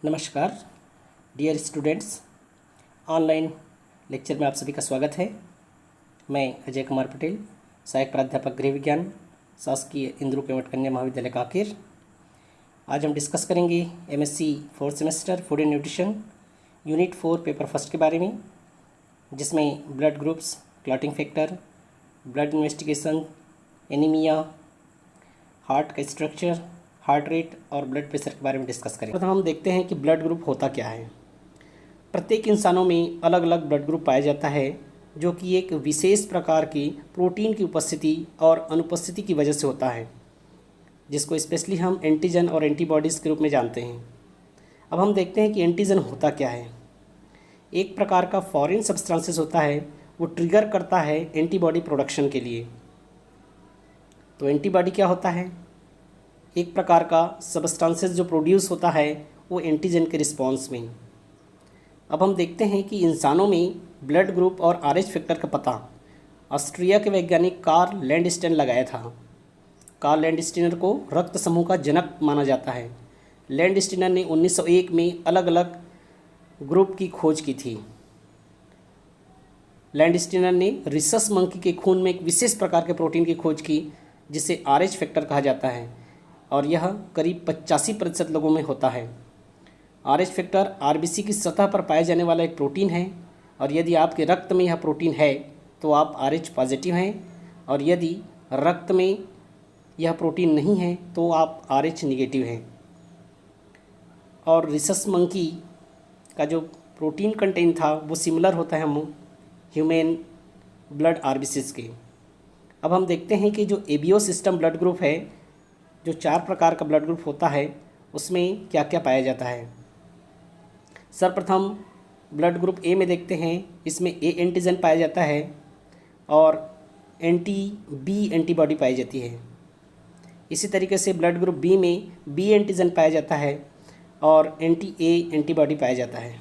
नमस्कार dear students, online lecture में आप सभी का स्वागत है। मैं अजय कुमार पटेल, सहायक प्राध्यापक गृह विज्ञान, शासकीय इंद्रू केवट कन्या महाविद्यालय कांकेर। आज हम डिस्कस करेंगे MSc fourth semester food and nutrition unit 4 paper first के बारे में, जिसमें blood groups, clotting factor, blood investigation, anaemia, heart का स्ट्रक्चर, हार्ट रेट और ब्लड प्रेशर के बारे में डिस्कस करें। प्रथम हम देखते हैं कि ब्लड ग्रुप होता क्या है। प्रत्येक इंसानों में अलग अलग ब्लड ग्रुप पाया जाता है, जो कि एक विशेष प्रकार की प्रोटीन की उपस्थिति और अनुपस्थिति की वजह से होता है, जिसको स्पेशली हम एंटीजन और एंटीबॉडीज़ के रूप में जानते हैं। अब हम देखते हैं कि एंटीजन होता क्या है। एक प्रकार का फॉरेन सब्सटेंसेस होता है, वो ट्रिगर करता है एंटीबॉडी प्रोडक्शन के लिए। तो एंटीबॉडी क्या होता है? एक प्रकार का सब्सटेंसेस जो प्रोड्यूस होता है वो एंटीजन के रिस्पॉन्स में। अब हम देखते हैं कि इंसानों में ब्लड ग्रुप और आरएच फैक्टर का पता ऑस्ट्रिया के वैज्ञानिक कार्ल लैंडस्टेन लगाया था। कार्ल लैंडस्टेनर को रक्त समूह का जनक माना जाता है। लैंडस्टेनर ने 1901 में अलग अलग ग्रुप की खोज की थी। लैंडस्टेनर ने रिसस मंकी के खून में एक विशेष प्रकार के प्रोटीन की खोज की, जिसे आरएच फैक्टर कहा जाता है, और यह करीब 85% लोगों में होता है। आरएच फैक्टर आरबीसी की सतह पर पाया जाने वाला एक प्रोटीन है, और यदि आपके रक्त में यह प्रोटीन है तो आप आरएच पॉजिटिव हैं, और यदि रक्त में यह प्रोटीन नहीं है तो आप आरएच निगेटिव हैं। और रिसस मंकी का जो प्रोटीन कंटेंट था वो सिमिलर होता है हम ह्यूमन ब्लड आरबीसीज के। अब हम देखते हैं कि जो एबीओ सिस्टम ब्लड ग्रुप है, जो 4 प्रकार का ब्लड ग्रुप होता है, उसमें क्या क्या पाया जाता है। सर्वप्रथम ब्लड ग्रुप ए में देखते हैं। इसमें ए एंटीजन पाया जाता है और बी एंटीबॉडी पाई जाती है। इसी तरीके से ब्लड ग्रुप बी में बी एंटीजन पाया जाता है और ए एंटीबॉडी पाया जाता है।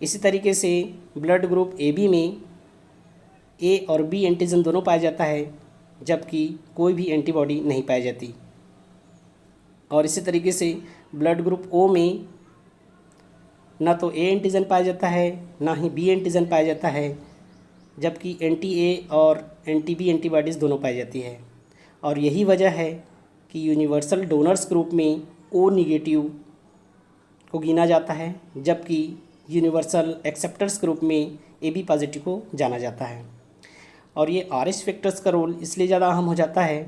इसी तरीके से ब्लड ग्रुप ए बी में ए और बी एंटीजन दोनों पाया जाता है, जबकि कोई भी एंटीबॉडी नहीं पाई जाती। और इसी तरीके से ब्लड ग्रुप ओ में ना तो ए एंटीजन पाया जाता है, ना ही बी एंटीजन पाया जाता है, जबकि एंटी ए और एंटी बी एंटीबॉडीज़ दोनों पाई जाती है। और यही वजह है कि यूनिवर्सल डोनर्स ग्रुप में ओ निगेटिव को गिना जाता है, जबकि यूनिवर्सल एक्सेप्टर्स ग्रुप में ए बी पॉजिटिव को जाना जाता है। और ये आरएच फैक्टर्स का रोल इसलिए ज़्यादा अहम हो जाता है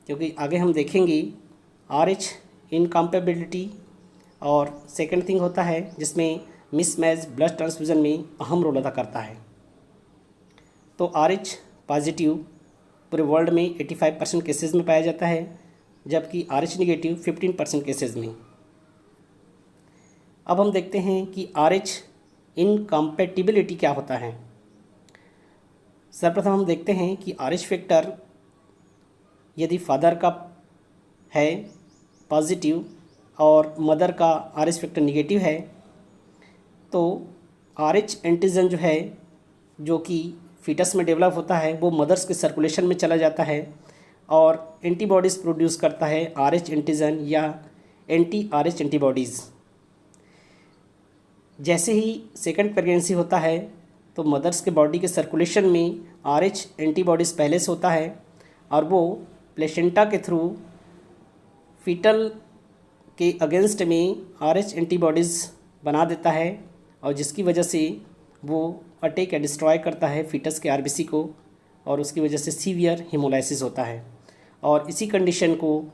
क्योंकि आगे हम देखेंगे आरएच इनकम्पेबिलिटी और सेकंड थिंग होता है जिसमें मिसमैच ब्लड ट्रांसफ्यूज़न में अहम रोल अदा करता है। तो आरएच पॉजिटिव पूरे वर्ल्ड में 85% केसेस में पाया जाता है, जबकि आरएच निगेटिव 15% केसेस में। अब हम देखते हैं कि आरएच इनकम्पेटिबिलिटी क्या होता है। सर्वप्रथम हम देखते हैं कि आरएच फैक्टर यदि फादर का है पॉजिटिव और मदर का आरएच फैक्टर निगेटिव है, तो आरएच एंटीजन जो है, जो कि फीटस में डेवलप होता है, वो मदर्स के सर्कुलेशन में चला जाता है और एंटीबॉडीज़ प्रोड्यूस करता है आरएच एंटीजन या एंटी आरएच एंटीबॉडीज़। जैसे ही सेकंड प्रेगनेंसी होता है तो मदर्स के बॉडी के सर्कुलेशन में आरएच एंटीबॉडीज़ पहले से होता है और वो प्लेसेंटा के थ्रू फीटल के अगेंस्ट में आरएच एंटीबॉडीज़ बना देता है, और जिसकी वजह से वो अटैक या डिस्ट्रॉय करता है फीटस के आरबीसी को, और उसकी वजह से सीवियर हेमोलाइसिस होता है। और इसी कंडीशन को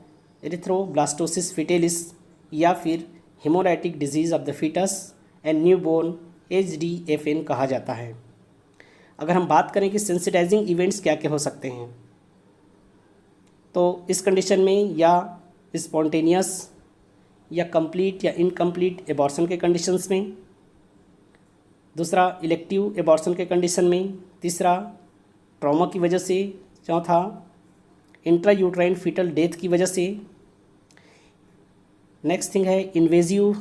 एरिथ्रोब्लास्टोसिस फिटेलिस या फिर haemolytic disease of the fetus and newborn HDFN कहा जाता है। अगर हम बात करें कि सेंसिटाइजिंग इवेंट्स क्या क्या हो सकते हैं, तो इस कंडीशन में या स्पॉन्टेनियस या कंप्लीट या इनकम्प्लीट एबॉर्शन के कंडीशंस में, दूसरा इलेक्टिव एबॉर्शन के कंडीशन में, तीसरा ट्रॉमा की वजह से, चौथा इंट्रा यूट्राइन फीटल डेथ की वजह से, नेक्स्ट थिंग है इन्वेजिव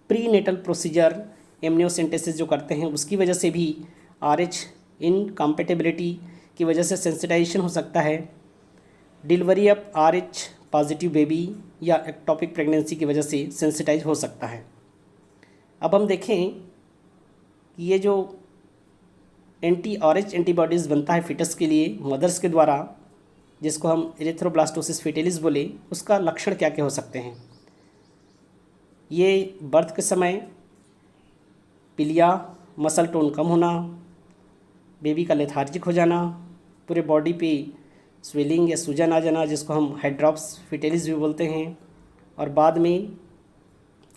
प्रीनेटल प्रोसीजर एमनियोसेंटेसिस जो करते हैं उसकी वजह से भी आरएच इनकम्पेटिबिलिटी की वजह से सेंसिटाइजेशन हो सकता है। Delivery of RH positive baby या एक्टोपिक प्रेगनेंसी की वजह से सेंसिटाइज हो सकता है। अब हम देखें कि ये जो एंटी ऑरेंज एंटीबॉडीज़ बनता है फिटस के लिए मदर्स के द्वारा, जिसको हम एरिथ्रोब्लास्टोसिस फेटेलिस बोले, उसका लक्षण क्या क्या हो सकते हैं। ये बर्थ के समय पिलिया मसल टोन कम होना, बेबी का लेथार्जिक हो जाना, पूरे बॉडी पे स्वेलिंग या सूजन आ जाना, जिसको हम हाइड्रॉप्स फेटेलिस भी बोलते हैं, और बाद में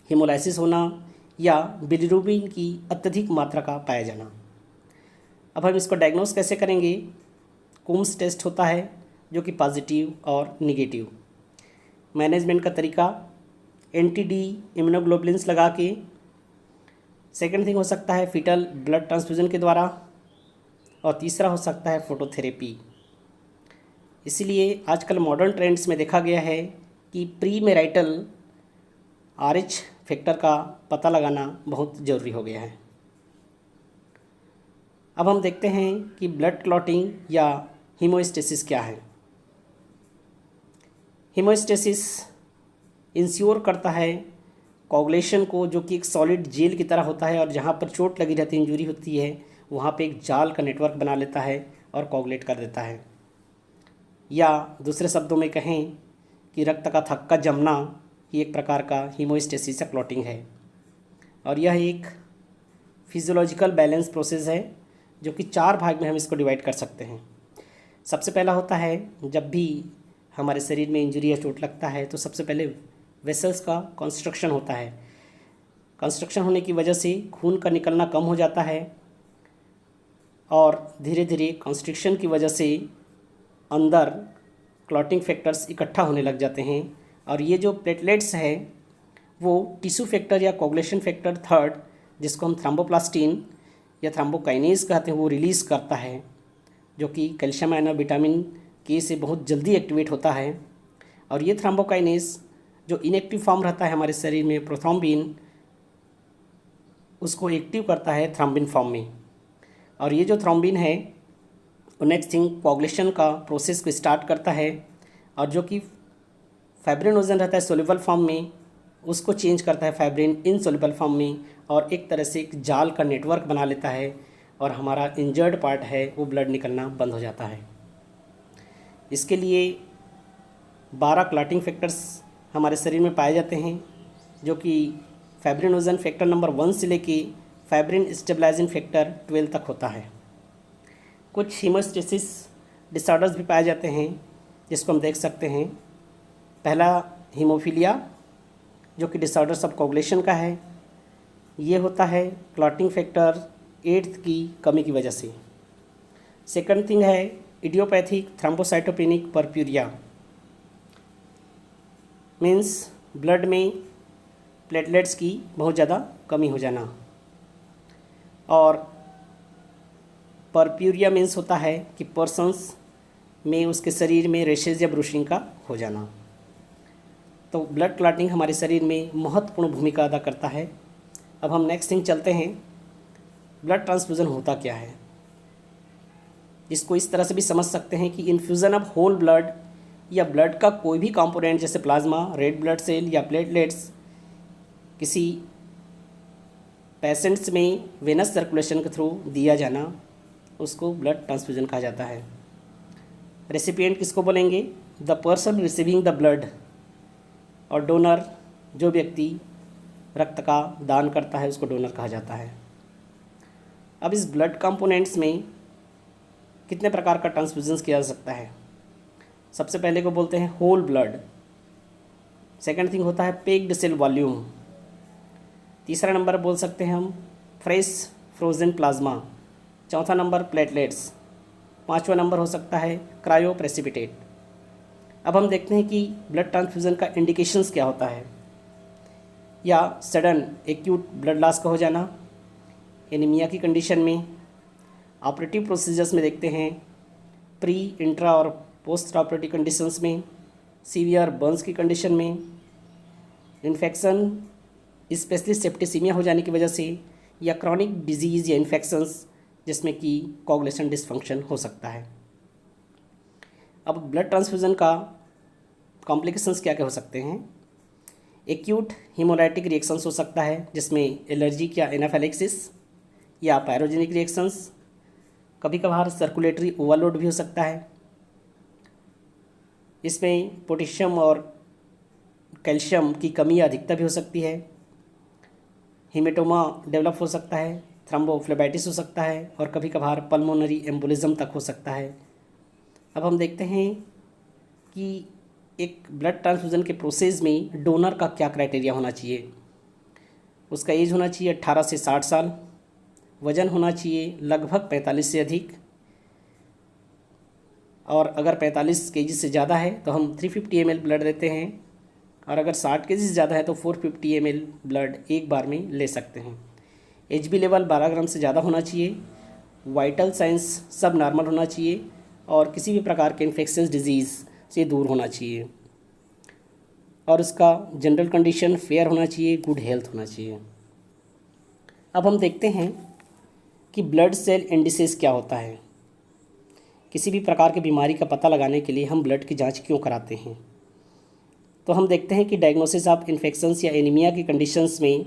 हेमोलाइसिस होना या बिलिरुबिन की अत्यधिक मात्रा का पाया जाना। अब हम इसको डायग्नोस कैसे करेंगे। कूम्स टेस्ट होता है जो कि पॉजिटिव और निगेटिव। मैनेजमेंट का तरीका एंटी-डी इम्यूनोग्लोबुलिन्स लगा के। सेकंड थिंग हो सकता है फीटल ब्लड ट्रांसफ्यूजन के द्वारा, और तीसरा हो सकता है फोटोथेरेपी। इसीलिए आजकल मॉडर्न ट्रेंड्स में देखा गया है कि प्री मैरिटल RH फैक्टर का पता लगाना बहुत ज़रूरी हो गया है। अब हम देखते हैं कि ब्लड क्लॉटिंग या हीमोस्टेसिस क्या है। हीमोस्टेसिस इंश्योर करता है कोगुलेशन को, जो कि एक सॉलिड जेल की तरह होता है, और जहाँ पर चोट लगी रहती है, इंजरी होती है, वहाँ पे एक जाल का नेटवर्क बना लेता है और कोगुलेट कर देता है। या दूसरे शब्दों में कहें कि रक्त का थक्का जमना ही एक प्रकार का हीमोस्टेसिस या क्लॉटिंग है, और यह एक फिजियोलॉजिकल बैलेंस प्रोसेस है जो कि 4 भाग में हम इसको डिवाइड कर सकते हैं। सबसे पहला होता है जब भी हमारे शरीर में इंजरी या चोट लगता है तो सबसे पहले वेसल्स का कंस्ट्रक्शन होता है। कंस्ट्रक्शन होने की वजह से खून का निकलना कम हो जाता है, और धीरे धीरे कंस्ट्रिक्शन की वजह से अंदर क्लॉटिंग फैक्टर्स इकट्ठा होने लग जाते हैं, और ये जो प्लेटलेट्स है वो टिश्यू फैक्टर या कोगुलेशन फैक्टर थर्ड, जिसको हम थ्रोम्बोप्लास्टिन या थ्रोम्बोकाइनेज कहते हैं, वो रिलीज़ करता है, जो कि कैल्शियम आयन और विटामिन के से बहुत जल्दी एक्टिवेट होता है। और ये थ्रोम्बोकाइनेज जो इनएक्टिव फॉर्म रहता है हमारे शरीर में प्रोथ्रोम्बिन, उसको एक्टिव करता है थ्रोम्बिन फॉर्म में। और ये जो थ्रोम्बिन है वो नेक्स्ट थिंग कोगुलेशन का प्रोसेस को स्टार्ट करता है, और जो कि फाइब्रिनोजन रहता है सोल्यूबल फॉर्म में, उसको चेंज करता है फाइब्रिन इनसोल्यूबल फॉर्म में, और एक तरह से एक जाल का नेटवर्क बना लेता है, और हमारा इंजर्ड पार्ट है वो ब्लड निकलना बंद हो जाता है। इसके लिए 12 क्लॉटिंग फैक्टर्स हमारे शरीर में पाए जाते हैं, जो कि फाइब्रिनोजन फैक्टर नंबर 1 से लेके फाइब्रिन स्टेबलाइजिंग फैक्टर 12 तक होता है। कुछ हीमोस्टेसिस डिसऑर्डर्स भी पाए जाते हैं, जिसको हम देख सकते हैं। पहला हीमोफीलिया, जो कि डिसऑर्डर्स ऑफ कोगुलेशन का है। ये होता है क्लॉटिंग फैक्टर 8 की कमी की वजह से। सेकंड थिंग है idiopathic thrombocytopenic purpurea, means blood में प्लेटलेट्स की बहुत ज़्यादा कमी हो जाना। और परप्यूरिया मीन्स होता है कि पर्सन्स में उसके शरीर में रेशेज या ब्रूशिंग का हो जाना। तो ब्लड क्लॉटिंग हमारे शरीर में महत्वपूर्ण भूमिका अदा करता है। अब हम नेक्स्ट थिंग चलते हैं, ब्लड ट्रांसफ्यूज़न होता क्या है। इसको इस तरह से भी समझ सकते हैं कि इन्फ्यूज़न ऑफ होल ब्लड या ब्लड का कोई भी कंपोनेंट जैसे प्लाज्मा, रेड ब्लड सेल या प्लेटलेट्स किसी पेशेंट्स में वेनस सर्कुलेशन के थ्रू दिया जाना, उसको ब्लड ट्रांसफ्यूज़न कहा जाता है। रेसिपिएंट किसको बोलेंगे? The person receiving the blood, और डोनर जो व्यक्ति रक्त का दान करता है उसको डोनर कहा जाता है। अब इस ब्लड कंपोनेंट्स में कितने प्रकार का ट्रांसफ्यूजन किया जा सकता है। सबसे पहले को बोलते हैं होल ब्लड। सेकंड थिंग होता है पेक्ड सेल वॉल्यूम। तीसरा नंबर बोल सकते हैं हम फ्रेश फ्रोजन प्लाज्मा। चौथा नंबर प्लेटलेट्स। पांचवा नंबर हो सकता है क्रायो प्रेसिपिटेट। अब हम देखते हैं कि ब्लड ट्रांसफ्यूज़न का इंडिकेशंस क्या होता है। या सडन एक्यूट ब्लड लॉस का हो जाना, एनीमिया की कंडीशन में। ऑपरेटिव प्रोसीजर्स में देखते हैं प्री, इंट्रा और पोस्ट ऑपरेटिव कंडीशंस में, सीवियर बर्न्स की कंडीशन में, इन्फेक्शन स्पेशली सेप्टिसीमिया हो जाने की वजह से, या क्रॉनिक डिजीज़ या इन्फेक्शंस जिसमें कि कोगुलेशन डिसफंक्शन हो सकता है। अब ब्लड ट्रांसफ्यूज़न का कॉम्प्लिकेशंस क्या क्या हो सकते हैं। एक्यूट हीमोलाइटिक रिएक्शंस हो सकता है जिसमें एलर्जिक या एनाफिलैक्सिस या पायरोजेनिक रिएक्शंस। कभी कभार सर्कुलेटरी ओवरलोड भी हो सकता है। इसमें पोटेशियम और कैल्शियम की कमी या अधिकता भी हो सकती है। हीमेटोमा डेवलप हो सकता है, थ्रोम्बोफ्लेबाइटिस हो सकता है और कभी कभार पल्मोनरी एम्बोलिज्म तक हो सकता है। अब हम देखते हैं कि एक ब्लड ट्रांसफ्यूज़न के प्रोसेस में डोनर का क्या क्राइटेरिया होना चाहिए। उसका एज होना चाहिए 18 से 60 साल, वज़न होना चाहिए लगभग 45 से अधिक, और अगर 45 केजी से ज़्यादा है तो हम 350 ml ब्लड देते हैं, और अगर 60 केजी से ज़्यादा है तो 450 ml ब्लड एक बार में ले सकते हैं। HB लेवल 12 ग्राम से ज़्यादा होना चाहिए, वाइटल साइंस सब नॉर्मल होना चाहिए और किसी भी प्रकार के इन्फेक्शंस डिजीज़ से दूर होना चाहिए, और उसका जनरल कंडीशन फेयर होना चाहिए, गुड हेल्थ होना चाहिए। अब हम देखते हैं कि ब्लड सेल इंडिसेस क्या होता है। किसी भी प्रकार की बीमारी का पता लगाने के लिए हम ब्लड की जांच क्यों कराते हैं। तो हम देखते हैं कि डायग्नोसिस ऑफ इन्फेक्शंस या एनीमिया की कंडीशंस में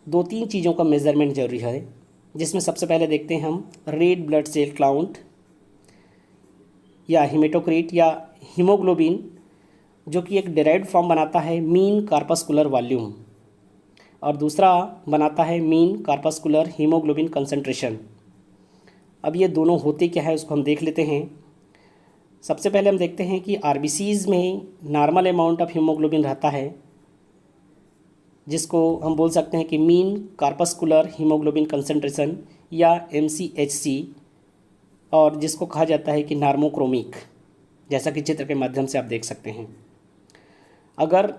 2-3 चीज़ों का मेजरमेंट जरूरी है, जिसमें सबसे पहले देखते हैं हम रेड ब्लड सेल काउंट या हिमेटोक्रिट या हीमोग्लोबिन, जो कि एक डिराइव्ड फॉर्म बनाता है मीन कार्पस्कुलर वॉल्यूम, और दूसरा बनाता है मीन कार्पस्कुलर हीमोग्लोबिन कंसंट्रेशन। अब ये दोनों होते क्या है उसको हम देख लेते हैं। सबसे पहले हम देखते हैं कि आरबीसीज़ में नॉर्मल अमाउंट ऑफ हीमोग्लोबिन रहता है, जिसको हम बोल सकते हैं कि मीन कार्पस्कुलर हीमोग्लोबिन कंसंट्रेशन या MCHC, और जिसको कहा जाता है कि नॉर्मोक्रोमिक, जैसा कि चित्र के माध्यम से आप देख सकते हैं। अगर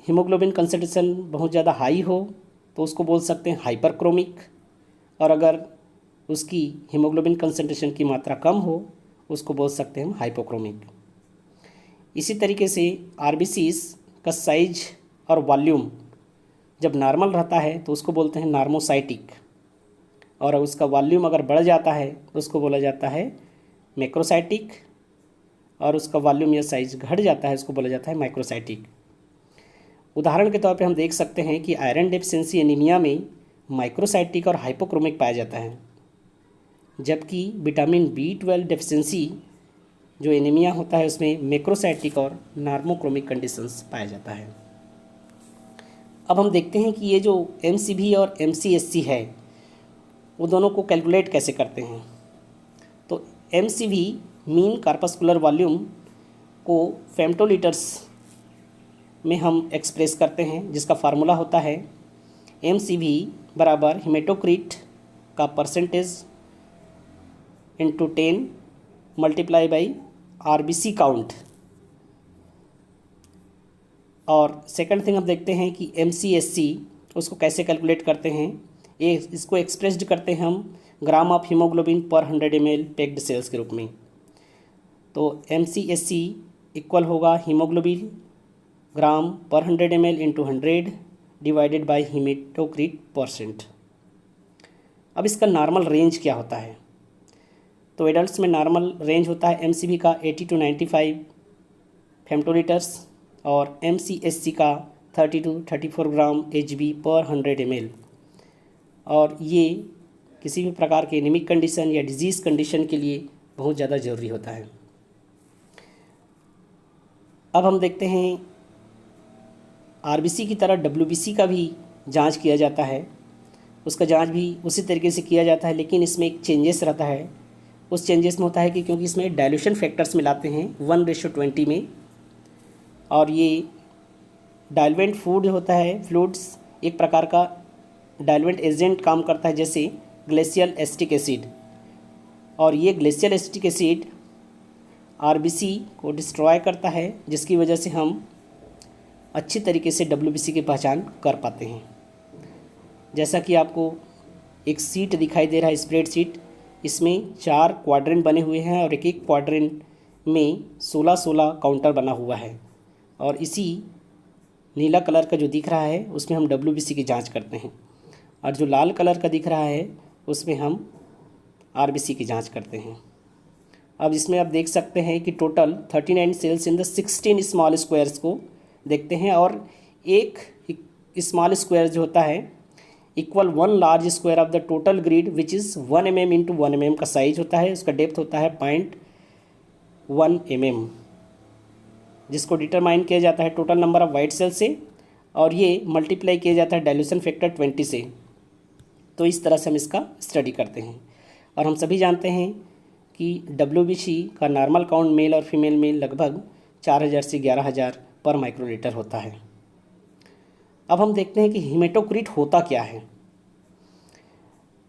हीमोग्लोबिन कंसंट्रेशन बहुत ज़्यादा हाई हो तो उसको बोल सकते हैं हाइपरक्रोमिक, और अगर उसकी हीमोग्लोबिन कंसंट्रेशन की मात्रा कम हो उसको बोल सकते हैं हम हाइपोक्रोमिक। इसी तरीके से आरबीसीज़ का साइज और वॉल्यूम जब नॉर्मल रहता है तो उसको बोलते हैं नॉर्मोसाइटिक, और उसका वॉल्यूम अगर बढ़ जाता है तो उसको बोला जाता है मैक्रोसाइटिक, और उसका वॉल्यूम या साइज घट जाता है उसको बोला जाता है माइक्रोसाइटिक। उदाहरण के तौर पे हम देख सकते हैं कि आयरन डेफिशिएंसी एनीमिया में माइक्रोसाइटिक और हाइपोक्रोमिक पाया जाता है, जबकि विटामिन B12 डेफिशिएंसी जो एनीमिया होता है उसमें मैक्रोसाइटिक और नॉर्मोक्रोमिक कंडीशंस पाया जाता है। अब हम देखते हैं कि ये जो MCV और MCSC है वो दोनों को कैलकुलेट कैसे करते हैं। तो MCV मीन कार्पस्कुलर वॉल्यूम को फेम्टोलीटर्स में हम एक्सप्रेस करते हैं, जिसका फार्मूला होता है MCV बराबर हिमेटोक्रिट का percentage into 10 multiply by RBC count. और सेकंड थिंग हम देखते हैं कि MCSC उसको कैसे कैलकुलेट करते हैं। इसको एक्सप्रेस्ड करते हैं हम ग्राम ऑफ हीमोग्लोबिन पर 100 ml पैक्ड सेल्स के रूप में। तो MCSC इक्वल होगा हीमोग्लोबिन ग्राम पर 100 ml into 100 divided by haematocrit %। अब इसका नॉर्मल रेंज क्या होता है। तो एडल्ट्स में नॉर्मल रेंज होता है MCV का 80 to 95 फेम्टोलीटर्स और MCSC का 30 to 34 ग्राम HB पर 100 ml, और ये किसी भी प्रकार के एनीमिक कंडीशन या डिजीज़ कंडीशन के लिए बहुत ज़्यादा ज़रूरी होता है। अब हम देखते हैं RBC की तरह WBC का भी जांच किया जाता है। उसका जांच भी उसी तरीके से किया जाता है, लेकिन इसमें एक चेंजेस रहता है। उस चेंजेस में होता है कि क्योंकि इसमें डाइल्यूशन फैक्टर्स मिलाते हैं 1:20 में, और ये डाइल्वेंट फूड होता है, फ्लूइड्स एक प्रकार का डाइल्वेंट एजेंट काम करता है, जैसे ग्लेशियल एसिटिक एसिड, और ये ग्लेशियल एसिटिक एसिड RBC को डिस्ट्रॉय करता है, जिसकी वजह से हम अच्छी तरीके से WBC की पहचान कर पाते हैं। जैसा कि आपको एक सीट दिखाई दे रहा है, स्प्रेड सीट, इसमें 4 क्वाड्रेंट बने हुए हैं और एक एक क्वाड्रेंट में 16 काउंटर बना हुआ है, और इसी नीला कलर का जो दिख रहा है उसमें हम WBC की जांच करते हैं, और जो लाल कलर का दिख रहा है उसमें हम RBC की जांच करते हैं। अब इसमें आप देख सकते हैं कि total 39 cells in the 16 small squares को देखते हैं, और एक स्मॉल स्क्वायर जो होता है equal 1 large square of the total grid which is 1 mm into 1 mm का साइज होता है, उसका डेप्थ होता है 0.1 mm, जिसको डिटरमाइन किया जाता है total number of white cell से, और ये मल्टीप्लाई किया जाता है डाइल्यूशन फैक्टर 20 से। तो इस तरह से हम इसका स्टडी करते हैं। और हम सभी जानते हैं कि WBC का नॉर्मल काउंट मेल और फीमेल में लगभग 4000 से 11000 पर माइक्रोलीटर होता है। अब हम देखते हैं कि हीमेटोक्रिट होता क्या है।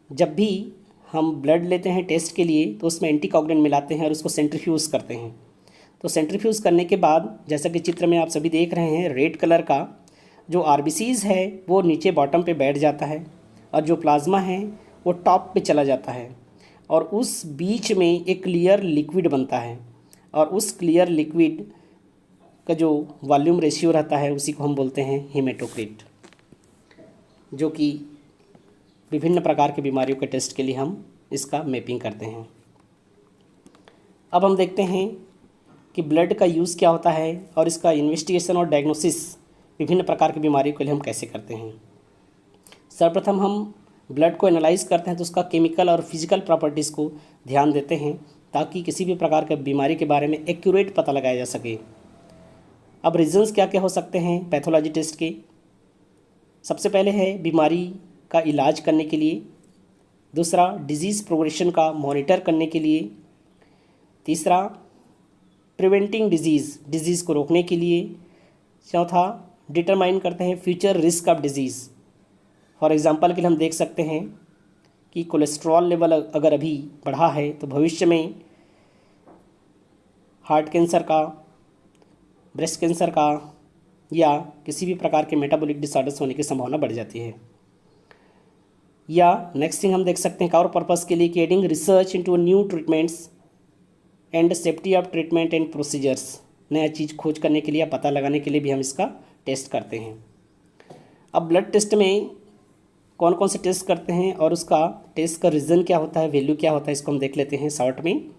जब भी हम ब्लड लेते हैं टेस्ट के लिए तो उसमें एंटीकोगुलेंट मिलाते हैं और उसको सेंट्रीफ्यूज करते हैं। तो सेंट्रीफ्यूज करने के बाद जैसा कि चित्र में आप सभी देख रहे हैं, रेड कलर का जो RBCs है वो नीचे बॉटम पे बैठ जाता है, और जो प्लाज्मा है वो टॉप पे चला जाता है, और उस बीच में एक क्लियर लिक्विड बनता है, और उस क्लियर लिक्विड का जो वॉल्यूम रेशियो रहता है उसी को हम बोलते हैं हीमेटोक्रिट, जो कि विभिन्न प्रकार की बीमारियों के टेस्ट के लिए हम इसका मैपिंग करते हैं। अब हम देखते हैं कि ब्लड का यूज़ क्या होता है और इसका इन्वेस्टिगेशन और डायग्नोसिस विभिन्न प्रकार की बीमारियों के लिए हम कैसे करते हैं। सर्वप्रथम हम ब्लड को एनालाइज करते हैं तो उसका केमिकल और फिजिकल प्रॉपर्टीज़ को ध्यान देते हैं ताकि किसी भी प्रकार के बीमारी के बारे में एक्यूरेट पता लगाया जा सके। अब रीजंस क्या क्या हो सकते हैं पैथोलॉजी टेस्ट के। सबसे पहले है बीमारी का इलाज करने के लिए, दूसरा डिजीज़ प्रोग्रेशन का मॉनिटर करने के लिए, तीसरा प्रिवेंटिंग डिजीज़ को रोकने के लिए, चौथा डिटरमाइन करते हैं future risk of disease. For example के लिए हम देख सकते हैं कि कोलेस्ट्रॉल लेवल अगर अभी बढ़ा है तो भविष्य में हार्ट कैंसर का, ब्रेस्ट कैंसर का या किसी भी प्रकार के मेटाबॉलिक डिसऑर्डर्स होने की संभावना बढ़ जाती है। या नेक्स्ट थिंग हम देख सकते हैं और पर्पस के लिए कि adding research into new treatments and safety of treatment and procedures, नया चीज़ खोज करने के लिए, पता लगाने के लिए भी हम इसका टेस्ट करते हैं। अब ब्लड टेस्ट में कौन कौन से टेस्ट करते हैं और उसका टेस्ट का रीज़न क्या होता है, वैल्यू क्या होता है, इसको हम देख लेते हैं शॉर्ट में।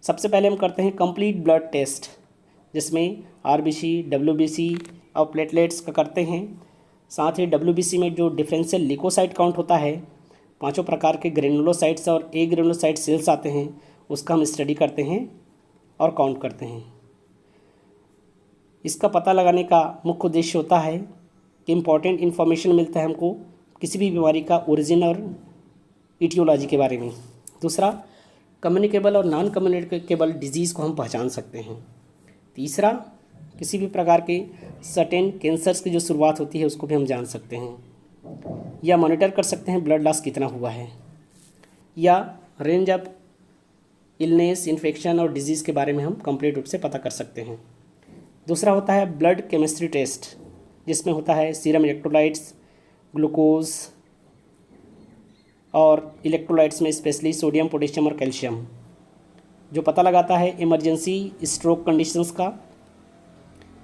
सबसे पहले हम करते हैं कंप्लीट ब्लड टेस्ट, जिसमें RBC, WBC और प्लेटलेट्स का करते हैं। साथ ही WBC में जो डिफरेंशियल ल्यूकोसाइट काउंट होता है, 5 प्रकार के ग्रेनुलोसाइट्स और ए ग्रेनुलोसाइट सेल्स आते हैं, उसका हम स्टडी करते हैं और काउंट करते हैं। इसका पता लगाने का मुख्य उद्देश्य होता है कि इम्पॉर्टेंट इन्फॉर्मेशन मिलता है हमको किसी भी बीमारी का ओरिजिन और इटियोलॉजी के बारे में। दूसरा, कम्युनिकेबल और नॉन कम्युनिकेबल डिजीज़ को हम पहचान सकते हैं। तीसरा, किसी भी प्रकार के सर्टेन कैंसर्स की जो शुरुआत होती है उसको भी हम जान सकते हैं, या मॉनिटर कर सकते हैं ब्लड लॉस कितना हुआ है, या रेंज ऑफ इलनेस, इन्फेक्शन और डिजीज़ के बारे में हम कंप्लीट रूप से पता कर सकते हैं। दूसरा होता है ब्लड केमिस्ट्री टेस्ट, जिसमें होता है सीरम इलेक्ट्रोलाइट्स, ग्लूकोज और इलेक्ट्रोलाइट्स में स्पेशली सोडियम, पोटेशियम और कैल्शियम, जो पता लगाता है इमरजेंसी स्ट्रोक कंडीशंस का,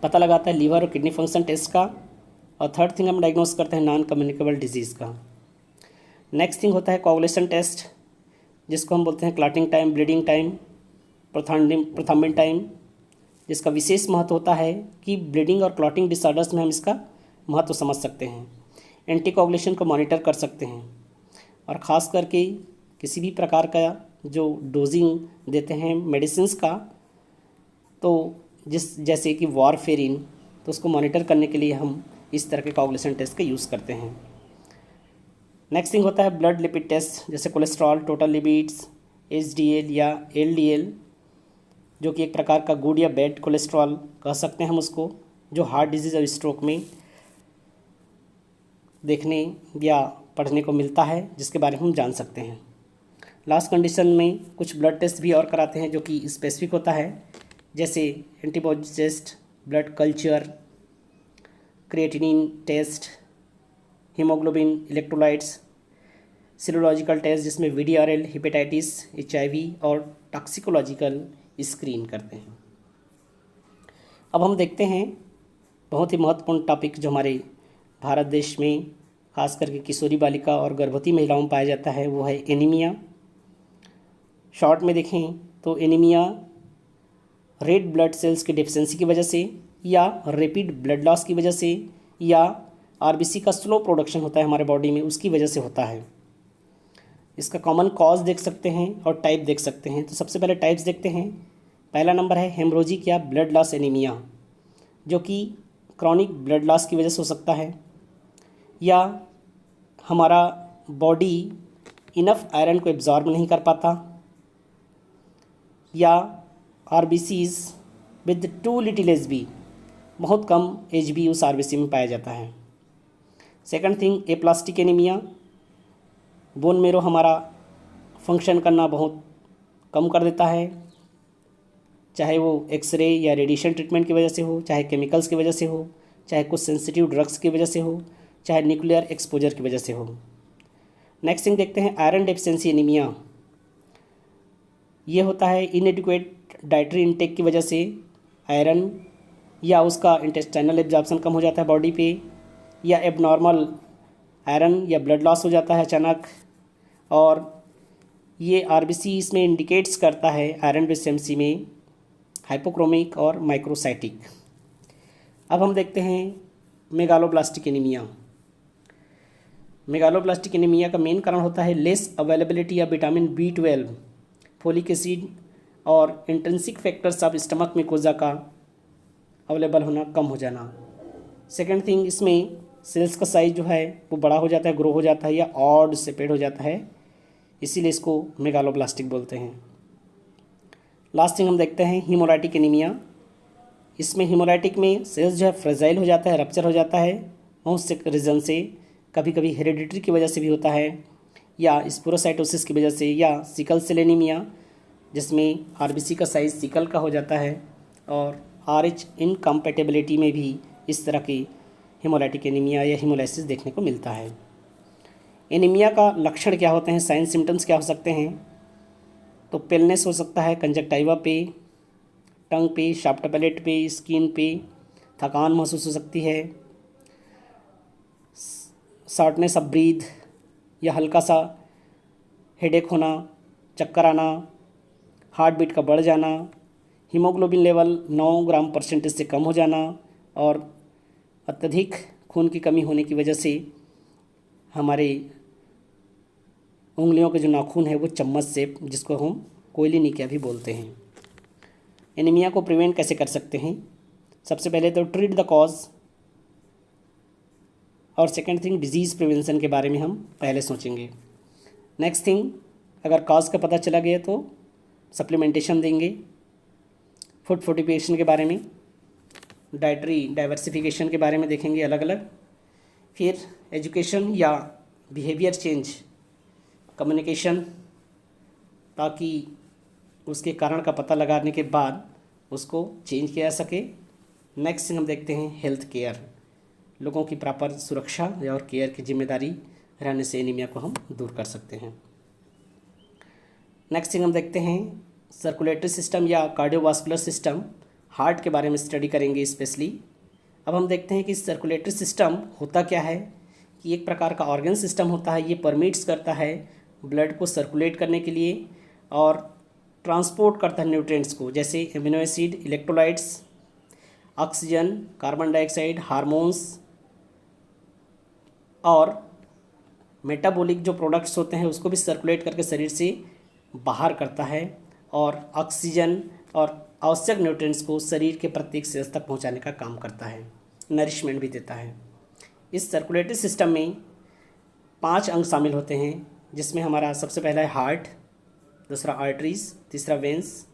पता लगाता है लीवर और किडनी फंक्शन टेस्ट का, और थर्ड थिंग हम डायग्नोस करते हैं नॉन कम्युनिकेबल डिजीज़ का। नेक्स्ट थिंग होता है कोagulation टेस्ट, जिसको हम बोलते हैं clotting time, bleeding time, prothrombin time, जिसका विशेष महत्व होता है कि ब्लीडिंग और क्लॉटिंग डिसऑर्डर्स में हम इसका महत्व समझ सकते हैं। एंटीकोagulation को मॉनिटर कर सकते हैं, और ख़ास करके किसी भी प्रकार का जो डोजिंग देते हैं मेडिसिन्स का, तो जैसे कि वारफेरिन, तो उसको मॉनिटर करने के लिए हम इस तरह के कोagulation टेस्ट का यूज़ करते हैं। नेक्स्ट थिंग होता है ब्लड लिपिड टेस्ट, जैसे कोलेस्ट्रॉल, टोटल लिपिड्स, HDL या LDL, जो कि एक प्रकार का गुड या बैड कोलेस्ट्रॉल कह सकते हैं हम उसको, जो हार्ट डिजीज़ और स्ट्रोक में देखने या पढ़ने को मिलता है, जिसके बारे में हम जान सकते हैं। लास्ट कंडीशन में कुछ ब्लड टेस्ट भी और कराते हैं जो कि स्पेसिफिक होता है, जैसे antibody test, blood culture, creatinine test, haemoglobin, electrolytes, serological test जिसमें VDRL, हेपेटाइटिस, HIV और टॉक्सिकोलॉजिकल स्क्रीन करते हैं। अब हम देखते हैं बहुत ही महत्वपूर्ण टॉपिक जो हमारे भारत देश में खास करके किशोरी बालिका और गर्भवती महिलाओं में पाया जाता है, वो है एनीमिया। शॉर्ट में देखें तो एनीमिया रेड ब्लड सेल्स की डिफिशेंसी की वजह से, या रैपिड ब्लड लॉस की वजह से, या आरबीसी का स्लो प्रोडक्शन होता है हमारे बॉडी में, उसकी वजह से होता है। इसका कॉमन कॉज देख सकते हैं और टाइप देख सकते हैं। तो सबसे पहले टाइप्स देखते हैं। पहला नंबर है हेमरोजिक या ब्लड लॉस एनीमिया, जो कि क्रॉनिक ब्लड लॉस की वजह से हो सकता है, या हमारा बॉडी इनफ आयरन को एब्जॉर्ब नहीं कर पाता, या RBCs with two little HB, बहुत कम एचबी उस आरबीसी में पाया जाता है। Second thing aplastic anaemia, bone marrow हमारा फंक्शन करना बहुत कम कर देता है, चाहे वो एक्सरे या रेडिएशन ट्रीटमेंट की वजह से हो, चाहे केमिकल्स की वजह से हो, चाहे कुछ सेंसिटिव ड्रग्स की वजह से हो, चाहे न्यूक्लियर एक्सपोजर की वजह से हो। नेक्स्ट थिंग देखते हैं आयरन डेफिशिएंसी एनीमिया। ये होता है इनएडिक्वेट डाइटरी इंटेक की वजह से आयरन या उसका इंटेस्टाइनल एब्जॉर्प्शन कम हो जाता है बॉडी पे, या एबनॉर्मल आयरन या ब्लड लॉस हो जाता है अचानक, और ये आरबीसी इसमें इंडिकेट्स करता है आयरन डेफिशिएंसी में हाइपोक्रोमिक और माइक्रोसाइटिक। अब हम देखते हैं मेगालोब्लास्टिक एनीमिया। मेगालोब्लास्टिक एनीमिया का मेन कारण होता है less availability of vitamin B12, folic acid और intrinsic factors of stomach mucosa का अवेलेबल होना कम हो जाना। सेकेंड थिंग, इसमें सेल्स का साइज जो है वो बड़ा हो जाता है, ग्रो हो जाता है, या ऑड सेपरेट हो जाता है, इसीलिए इसको मेगालोब्लास्टिक बोलते हैं। लास्ट थिंग हम देखते हैं हीमोराइटिक एनीमिया। इसमें हीमोराइटिक में सेल्स जो है फ्रेजाइल हो जाता है, रप्चर हो जाता है बहुत से रीज़न से, कभी कभी हेरिडिटरी की वजह से भी होता है, या स्पोरोसाइटोसिस की वजह से, या सिकल सेल एनीमिया जिसमें आरबीसी का साइज सिकल का हो जाता है, और RH इनकम्पैटिबिलिटी में भी इस तरह की हीमोराइटिक एनीमिया या हीमोलाइसिस देखने को मिलता है। एनीमिया का लक्षण क्या होते हैं, साइन सिम्टम्स क्या हो सकते हैं? तो पेलनेस हो सकता है कंजक्टाइवा पे, टंग पे, शाफ्ट पैलेट पे, स्किन पे, थकान महसूस हो सकती है, शॉर्टनेस ऑफ ब्रीथ या हल्का सा हेडेक होना, चक्कर आना, हार्ट बीट का बढ़ जाना, हीमोग्लोबिन लेवल 9 ग्राम परसेंटेज से कम हो जाना, और अत्यधिक खून की कमी होने की वजह से हमारे उंगलियों के जो नाखून है वो चम्मच से, जिसको हम कोयली निकिया भी बोलते हैं। एनीमिया को प्रिवेंट कैसे कर सकते हैं? सबसे पहले तो ट्रीट द कॉज, और सेकेंड थिंग डिजीज़ प्रिवेंशन के बारे में हम पहले सोचेंगे। नेक्स्ट थिंग, अगर कॉज का पता चला गया तो सप्लीमेंटेशन देंगे, फूड फोर्टिफिकेशन के बारे में, डाइटरी डाइवर्सिफिकेशन के बारे में देखेंगे अलग अलग, फिर एजुकेशन या बिहेवियर चेंज, कम्युनिकेशन, ताकि उसके कारण का पता लगाने के बाद उसको चेंज किया जा सके। नेक्स्ट हम देखते हैं हेल्थ केयर, लोगों की प्रॉपर सुरक्षा और केयर की जिम्मेदारी रहने से एनीमिया को हम दूर कर सकते हैं। नेक्स्ट थिंग हम देखते हैं सर्कुलेटरी सिस्टम या कार्डियोवास्कुलर सिस्टम, हार्ट के बारे में स्टडी करेंगे स्पेशली। अब हम देखते हैं कि सर्कुलेटरी सिस्टम होता क्या है, कि एक प्रकार का ऑर्गन सिस्टम होता है, ये परमिट्स करता है ब्लड को सर्कुलेट करने के लिए और ट्रांसपोर्ट करता है न्यूट्रिएंट्स को, जैसे amino acid, electrolytes, oxygen, carbon dioxide, hormones और मेटाबॉलिक जो प्रोडक्ट्स होते हैं उसको भी सर्कुलेट करके शरीर से बाहर करता है, और ऑक्सीजन और आवश्यक न्यूट्रिएंट्स को शरीर के प्रत्येक सेल्स तक पहुंचाने का काम करता है, नरिशमेंट भी देता है। इस सर्कुलेटरी सिस्टम में 5 अंग शामिल होते हैं, जिसमें हमारा सबसे पहला है हार्ट, दूसरा आर्टरीज, तीसरा वेंस,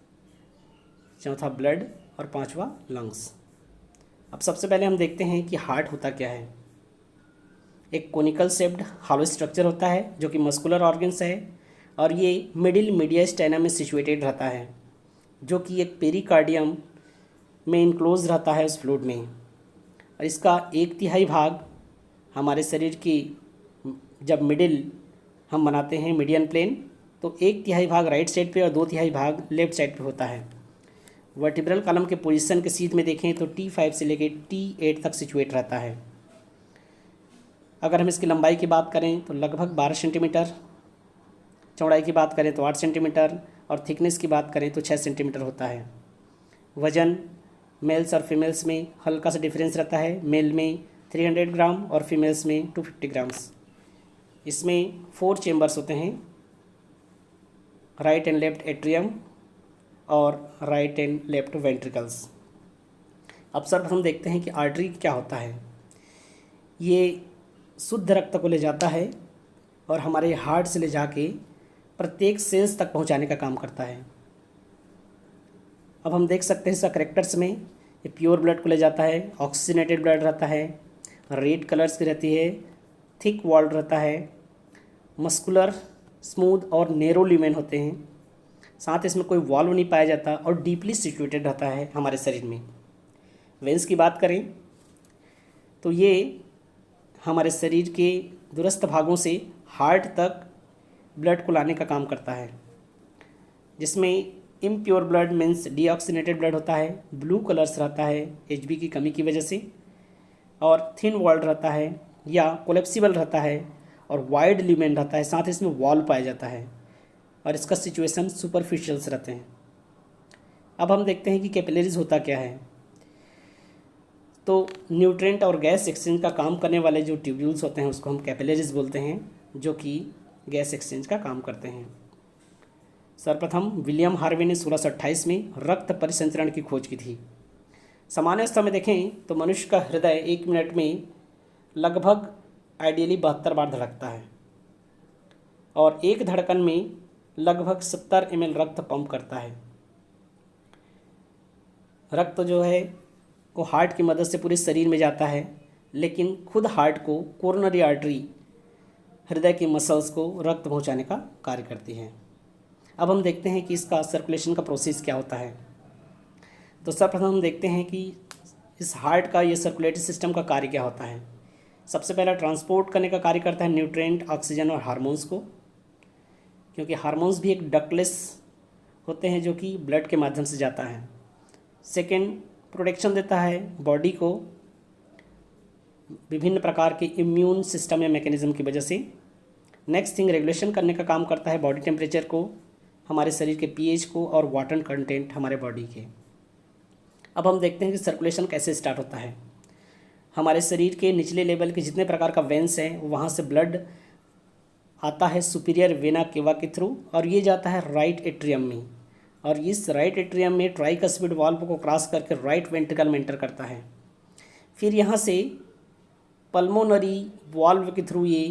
चौथा ब्लड और पांचवा लंग्स। अब सबसे पहले हम देखते हैं कि हार्ट होता क्या है। एक कोनिकल शेप्ड हॉलो स्ट्रक्चर होता है जो कि मस्कुलर ऑर्गन्स है, और ये मिडिल मीडियास्टाइनम में सिचुएटेड रहता है, जो कि एक पेरिकार्डियम में इनक्लोज रहता है उस फ्लूइड में। और इसका 1/3 भाग हमारे शरीर की, जब मिडिल हम बनाते हैं मीडियन प्लेन, तो 1/3 भाग राइट साइड पे और 2/3 भाग लेफ्ट साइड पे होता है। वर्टिब्रल कॉलम के पोजीशन के सीध में देखें तो T5 से लेकर T8 तक सिचुएट रहता है। अगर हम इसकी लंबाई की बात करें तो लगभग 12 सेंटीमीटर, चौड़ाई की बात करें तो 8 सेंटीमीटर, और थिकनेस की बात करें तो 6 सेंटीमीटर होता है। वज़न मेल्स और फीमेल्स में हल्का सा डिफरेंस रहता है, मेल में 300 ग्राम और फीमेल्स में 250 ग्राम्स। इसमें 4 चेम्बर्स होते हैं, राइट एंड लेफ्ट एट्रियम और राइट एंड लेफ्ट वेंट्रिकल्स। अब सर्वप्रथम देखते हैं कि आर्टरी क्या होता है। ये शुद्ध रक्त को ले जाता है और हमारे हार्ट से ले जाके प्रत्येक सेल्स तक पहुंचाने का काम करता है। अब हम देख सकते हैं इसका करेक्टर्स में, ये प्योर ब्लड को ले जाता है, ऑक्सीजनेटेड ब्लड रहता है, रेड कलर्स की रहती है, थिक वॉल्ड रहता है, मस्कुलर, स्मूथ और नैरो ल्यूमेन होते हैं, साथ इसमें कोई वॉल्व नहीं पाया जाता और डीपली सिचुएटेड रहता है हमारे शरीर में। वेंस की बात करें तो ये हमारे शरीर के दूरस्थ भागों से हार्ट तक ब्लड को लाने का काम करता है, जिसमें impure blood means deoxygenated blood होता है, ब्लू कलर्स रहता है एचबी की कमी की वजह से, और थिन वॉल्ड रहता है या कोलेप्सिबल रहता है और वाइड ल्यूमेन रहता है, साथ ही इसमें वॉल पाया जाता है और इसका सिचुएशन सुपरफिशियल्स रहते हैं। अब हम देखते हैं कि कैपिलरीज होता क्या है। तो न्यूट्रिएंट और गैस एक्सचेंज का काम करने वाले जो ट्यूब्यूल्स होते हैं उसको हम कैपिलरीज बोलते हैं, जो कि गैस एक्सचेंज का काम करते हैं। सर्वप्रथम विलियम हार्वे ने 1628 में रक्त परिसंचरण की खोज की थी। सामान्य अवस्था में देखें तो मनुष्य का हृदय 1 मिनट में लगभग आइडियली 72 बार धड़कता है और एक धड़कन में लगभग 70 ml रक्त पंप करता है। रक्त जो है वो हार्ट की मदद से पूरे शरीर में जाता है, लेकिन खुद हार्ट को कोरोनरी आर्टरी हृदय की मसल्स को रक्त पहुंचाने का कार्य करती है। अब हम देखते हैं कि इसका सर्कुलेशन का प्रोसेस क्या होता है। तो सर्वप्रथम हम देखते हैं कि इस हार्ट का ये सर्कुलेटरी सिस्टम का कार्य क्या होता है। सबसे पहला ट्रांसपोर्ट करने का कार्य करता है न्यूट्रिएंट, ऑक्सीजन और हार्मोन्स को, क्योंकि हार्मोन्स भी एक डक्टलेस होते हैं जो कि ब्लड के माध्यम से जाता है। सेकेंड, प्रोटेक्शन देता है बॉडी को विभिन्न प्रकार के इम्यून सिस्टम या मैकेनिज्म की वजह से। नेक्स्ट थिंग, रेगुलेशन करने का काम करता है बॉडी टेम्परेचर को, हमारे शरीर के पीएच को और वाटर कंटेंट हमारे बॉडी के। अब हम देखते हैं कि सर्कुलेशन कैसे स्टार्ट होता है। हमारे शरीर के निचले लेवल के जितने प्रकार का वेंस है वहाँ से ब्लड आता है सुपीरियर वेना केवा के थ्रू और ये जाता है राइट एट्रियम में, और इस राइट एट्रियम में ट्राइकस्पिड वाल्व को क्रॉस करके राइट वेंट्रिकल में एंटर करता है। फिर यहाँ से पल्मोनरी वाल्व के थ्रू ये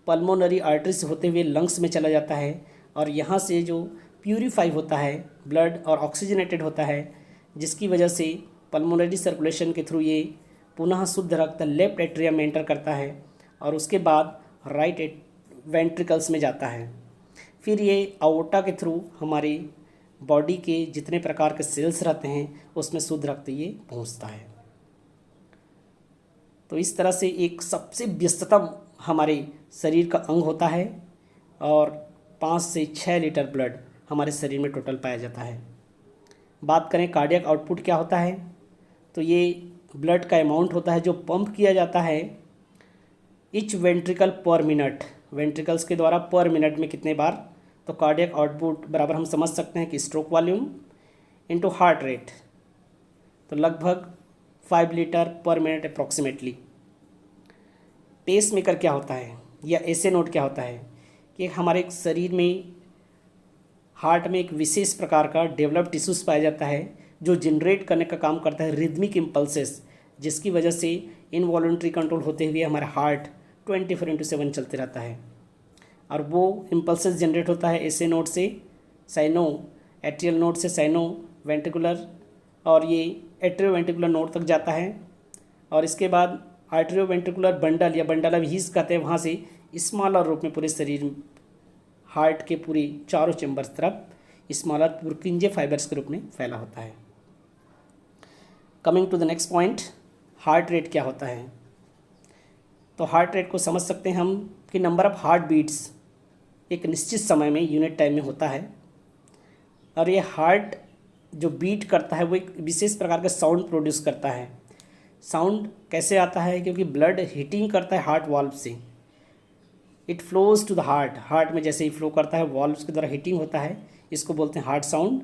पल्मोनरी आर्टरी से होते हुए लंग्स में चला जाता है और यहाँ से जो प्यूरीफाई होता है ब्लड और ऑक्सीजनेटेड होता है, जिसकी वजह से पल्मोनरी सर्कुलेशन के थ्रू ये पुनः शुद्ध रक्त लेफ्ट एट्रियम में एंटर करता है और उसके बाद राइट वेंट्रिकल्स में जाता है। फिर ये अओर्टा के थ्रू हमारी बॉडी के जितने प्रकार के सेल्स रहते हैं उसमें शुद्ध रक्त ये पहुंचता है। तो इस तरह से एक सबसे व्यस्ततम हमारे शरीर का अंग होता है और 5 से 6 लीटर ब्लड हमारे शरीर में टोटल पाया जाता है। बात करें कार्डियक आउटपुट क्या होता है, तो ये ब्लड का अमाउंट होता है जो पंप किया जाता है ईच वेंट्रिकल पर मिनट, वेंट्रिकल्स के द्वारा पर मिनट में कितने बार। तो कार्डियक आउटपुट बराबर हम समझ सकते हैं कि stroke volume into heart rate, तो लगभग 5 लीटर पर मिनट अप्रॉक्सीमेटली। पेस मेकर क्या होता है या एसे नोड क्या होता है कि हमारे शरीर में हार्ट में एक विशेष प्रकार का डेवलप्ड टिश्यूज पाया जाता है जो जनरेट करने का काम करता है रिदमिक इम्पल्सेस, जिसकी वजह से इनवॉलंटरी कंट्रोल होते हुए हमारा हार्ट 24/7 चलते रहता है। और वो इम्पल्सेस जनरेट होता है एसे नोड से साइनो, एट्रियल नोड से साइनो वेंट्रिकुलर, और ये एट्रियो वेंट्रिकुलर नोड तक जाता है और इसके बाद आर्ट्रियो वेंट्रिकुलर बंडल या बंडल ऑफ हीस कहते हैं, वहाँ से स्मॉलर रूप में पूरे शरीर हार्ट के पूरी चारों चैम्बर्स तरफ स्मॉलर पुरकिंजे फाइबर्स के रूप में फैला होता है। Coming to the next point, heart rate क्या होता है। तो हार्ट रेट को समझ सकते हैं हम कि नंबर ऑफ हार्ट बीट्स एक निश्चित समय में यूनिट टाइम में होता है और ये हार्ट जो बीट करता है वो एक विशेष प्रकार का साउंड प्रोड्यूस करता है। साउंड कैसे आता है, क्योंकि ब्लड हीटिंग करता है हार्ट वाल्व से it flows to the heart, heart में जैसे ही फ्लो करता है वॉल्व्स के द्वारा हीटिंग होता है, इसको बोलते हैं हार्ट साउंड।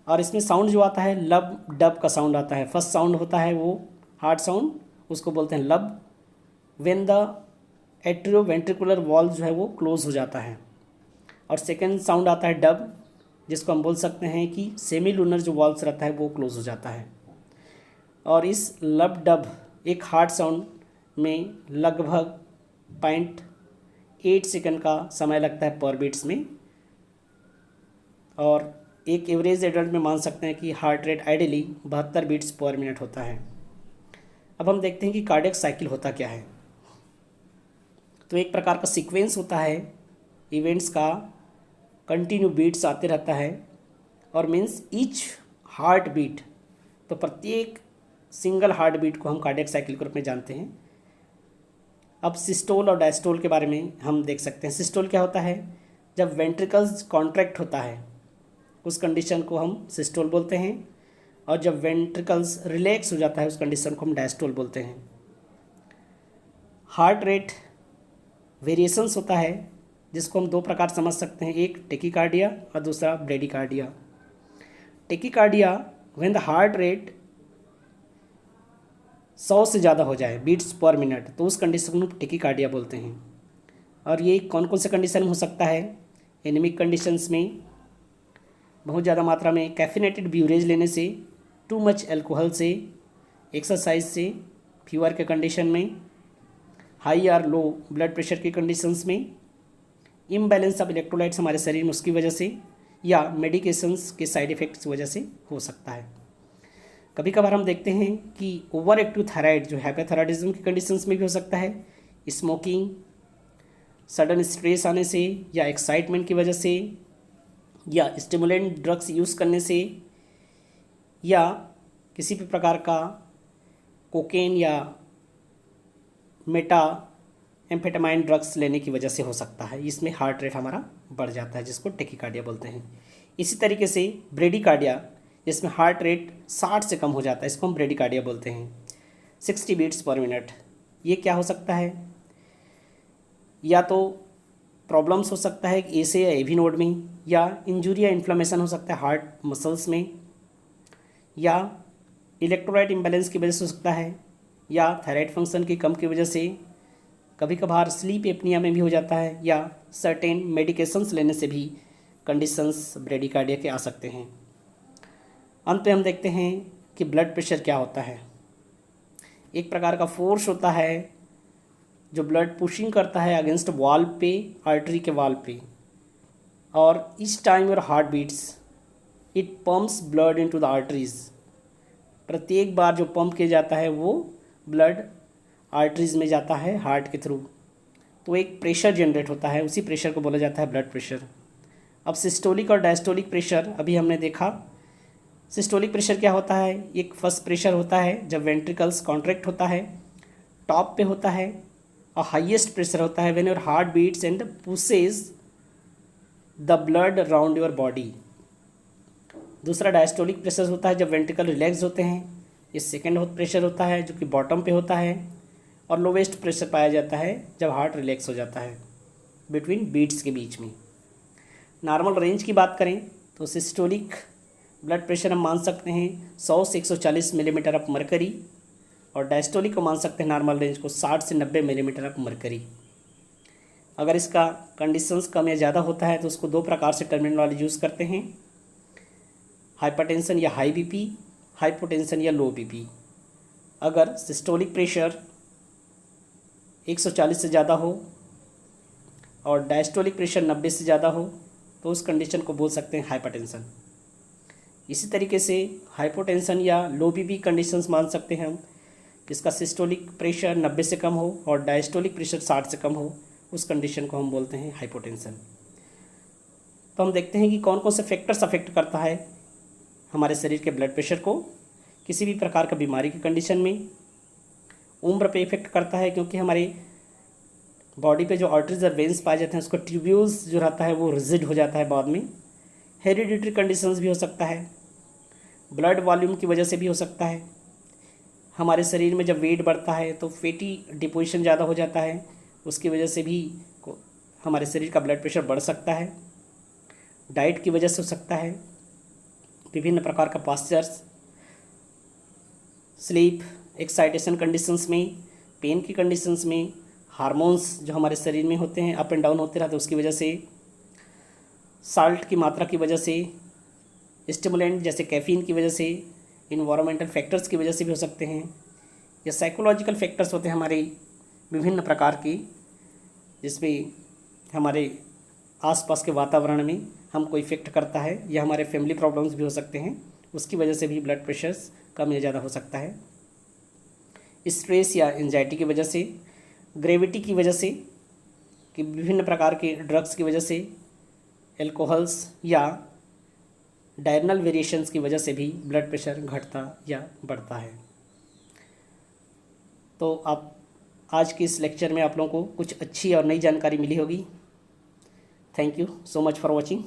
और इसमें साउंड जो आता है लब डब का साउंड आता है। फर्स्ट साउंड होता है वो हार्ट साउंड, उसको बोलते हैं लब, व्हेन द एट्रियोवेंट्रिकुलर वॉल्व जो है वो क्लोज हो जाता है। और सेकेंड साउंड आता है डब, जिसको हम बोल सकते हैं कि सेमी लूनर जो वॉल्व्स रहता है वो क्लोज हो जाता है। और इस लब डब एक हार्ट साउंड में लगभग 0.8 सेकंड का समय लगता है पर बीट्स में। और एक एवरेज एडल्ट में मान सकते हैं कि heart rate ideally 72 beats per minute होता है। अब हम देखते हैं कि कार्डियक साइकिल होता क्या है। तो एक प्रकार का सीक्वेंस होता है इवेंट्स का, कंटिन्यू बीट्स आते रहता है, और मीन्स ईच हार्ट बीट, तो प्रत्येक सिंगल हार्ट बीट को हम कार्डियक साइकिल के रूप में जानते हैं। अब सिस्टोल और डायस्टोल के बारे में हम देख सकते हैं। सिस्टोल क्या होता है, जब वेंट्रिकल्स कॉन्ट्रैक्ट होता है उस कंडीशन को हम सिस्टोल बोलते हैं, और जब वेंट्रिकल्स रिलैक्स हो जाता है उस कंडीशन को हम डायस्टोल बोलते हैं। हार्ट रेट वेरिएशंस होता है जिसको हम दो प्रकार समझ सकते हैं, एक टेकिकार्डिया और दूसरा bradycardia. Tachycardia when the heart rate 100 से ज़्यादा हो जाए बीट्स पर मिनट, तो उस कंडीशन को टेकिकार्डिया बोलते हैं। और ये कौन कौन से कंडीशन में हो सकता है, एनीमिक कंडीशंस में, बहुत ज़्यादा मात्रा में कैफिनेटेड ब्यूरेज लेने से, टू मच अल्कोहल से, एक्सरसाइज से, फीवर के कंडीशन में, हाई और लो ब्लड प्रेशर की कंडीशंस में, इम्बैलेंस ऑफ इलेक्ट्रोलाइट्स हमारे शरीर में उसकी वजह से, या मेडिकेशंस के साइड इफ़ेक्ट्स की वजह से हो सकता है। कभी कभार हम देखते हैं कि ओवर एक्टिव थायराइड जो हाइपोथायराइडिज्म की कंडीशंस में भी हो सकता है, स्मोकिंग, सडन स्ट्रेस आने से, या एक्साइटमेंट की वजह से, या स्टिमुलेंट ड्रग्स यूज़ करने से, या किसी भी प्रकार का कोकेन या मेटा एम्फेटामाइन ड्रग्स लेने की वजह से हो सकता है। इसमें हार्ट रेट हमारा बढ़ जाता है, जिसको टेकिकार्डिया बोलते हैं। इसी तरीके से ब्रेडिकार्डिया, जिसमें हार्ट रेट 60 से कम हो जाता है, इसको हम ब्रेडिकार्डिया बोलते हैं, 60 बीट्स पर मिनट। ये क्या हो सकता है, या तो प्रॉब्लम्स हो सकता है ए से या एवी नोड में, या इंजुरी या इन्फ्लेमेशन हो सकता है हार्ट मसल्स में, या इलेक्ट्रोलाइट इम्बैलेंस की वजह से हो सकता है, या थायराइड फंक्शन की कम की वजह से, कभी कभार स्लीप एपनिया में भी हो जाता है, या सर्टेन मेडिकेशंस लेने से भी कंडीशंस ब्रेडिकार्डिया के आ सकते हैं। अंत में हम देखते हैं कि ब्लड प्रेशर क्या होता है। एक प्रकार का फोर्स होता है जो ब्लड पुशिंग करता है अगेंस्ट वॉल पे, आर्टरी के वॉल पे, और each time your heart beats it pumps blood into the arteries. प्रत्येक बार जो पंप किया जाता है वो ब्लड आर्टरीज में जाता है हार्ट के थ्रू, तो एक प्रेशर जनरेट होता है, उसी प्रेशर को बोला जाता है ब्लड प्रेशर। अब सिस्टोलिक और डायस्टोलिक प्रेशर अभी हमने देखा। सिस्टोलिक प्रेशर क्या होता है, एक फर्स्ट प्रेशर होता है जब वेंट्रिकल्स कॉन्ट्रैक्ट होता है, टॉप पे होता है, और हाईएस्ट प्रेशर होता है when your heart beats and pushes the blood around your body. दूसरा डायस्टोलिक प्रेशर होता है जब वेंट्रिकल रिलैक्स होते हैं, ये सेकेंड प्रेशर होता है जो कि बॉटम पे होता है, और लोवेस्ट प्रेशर पाया जाता है जब हार्ट रिलैक्स हो जाता है बिटवीन बीट्स के बीच में। नॉर्मल रेंज की बात करें तो सिस्टोलिक ब्लड प्रेशर हम मान सकते हैं 100 से 140 मिलीमीटर ऑफ मरकरी, और डायस्टोलिक को मान सकते हैं नॉर्मल रेंज को 60 से 90 मिलीमीटर ऑफ मरकरी। अगर इसका कंडीशंस कम या ज़्यादा होता है तो उसको दो प्रकार से टर्मिनोलॉजी यूज़ करते हैं, हाइपरटेंशन या हाई बीपी, हाइपोटेंशन या लो बीपी। अगर सिस्टोलिक प्रेशर 140 से ज़्यादा हो और डायस्टोलिक प्रेशर 90 से ज़्यादा हो तो उस कंडीशन को बोल सकते हैं हाइपरटेंशन। इसी तरीके से हाइपोटेंशन या लो बीपी कंडीशंस मान सकते हैं हम, जिसका सिस्टोलिक प्रेशर 90 से कम हो और डायस्टोलिक प्रेशर 60 से कम हो, उस कंडीशन को हम बोलते हैं हाइपोटेंशन। तो हम देखते हैं कि कौन कौन से फैक्टर्स अफेक्ट करता है हमारे शरीर के ब्लड प्रेशर को। किसी भी प्रकार का बीमारी की कंडीशन में उम्र पे इफेक्ट करता है, क्योंकि हमारी बॉडी पे जो आर्टरीज और वेंस पाए जाते हैं उसको ट्यूब्यूल्स जो रहता है वो रिजिड हो जाता है बाद में। हेरिडिटरी कंडीशंस भी हो सकता है, ब्लड वॉल्यूम की वजह से भी हो सकता है। हमारे शरीर में जब वेट बढ़ता है तो फैटी डिपोजिशन ज़्यादा हो जाता है, उसकी वजह से भी हमारे शरीर का ब्लड प्रेशर बढ़ सकता है। डाइट की वजह से हो सकता है, विभिन्न प्रकार का पास्चर्स, स्लीप, एक्साइटेशन कंडीशंस में, पेन की कंडीशंस में, हार्मोन्स जो हमारे शरीर में होते हैं अप एंड डाउन होते रहते हैं उसकी वजह से, साल्ट की मात्रा की वजह से, स्टिमुलेंट जैसे कैफीन की वजह से, इन्वायरमेंटल फैक्टर्स की वजह से भी हो सकते हैं, या साइकोलॉजिकल फैक्टर्स होते हैं हमारे विभिन्न प्रकार के, जिसमें हमारे आसपास के वातावरण में हमको इफ़ेक्ट करता है, या हमारे फैमिली प्रॉब्लम्स भी हो सकते हैं, उसकी वजह से भी ब्लड प्रेशर कम या ज़्यादा हो सकता है। स्ट्रेस या एंजाइटी की वजह से, ग्रेविटी की वजह से, कि विभिन्न प्रकार के ड्रग्स की वजह से, एल्कोहल्स या डायरनल वेरिएशंस की वजह से भी ब्लड प्रेशर घटता या बढ़ता है। तो आप आज के इस लेक्चर में आप लोगों को कुछ अच्छी और नई जानकारी मिली होगी। Thank you so much for watching.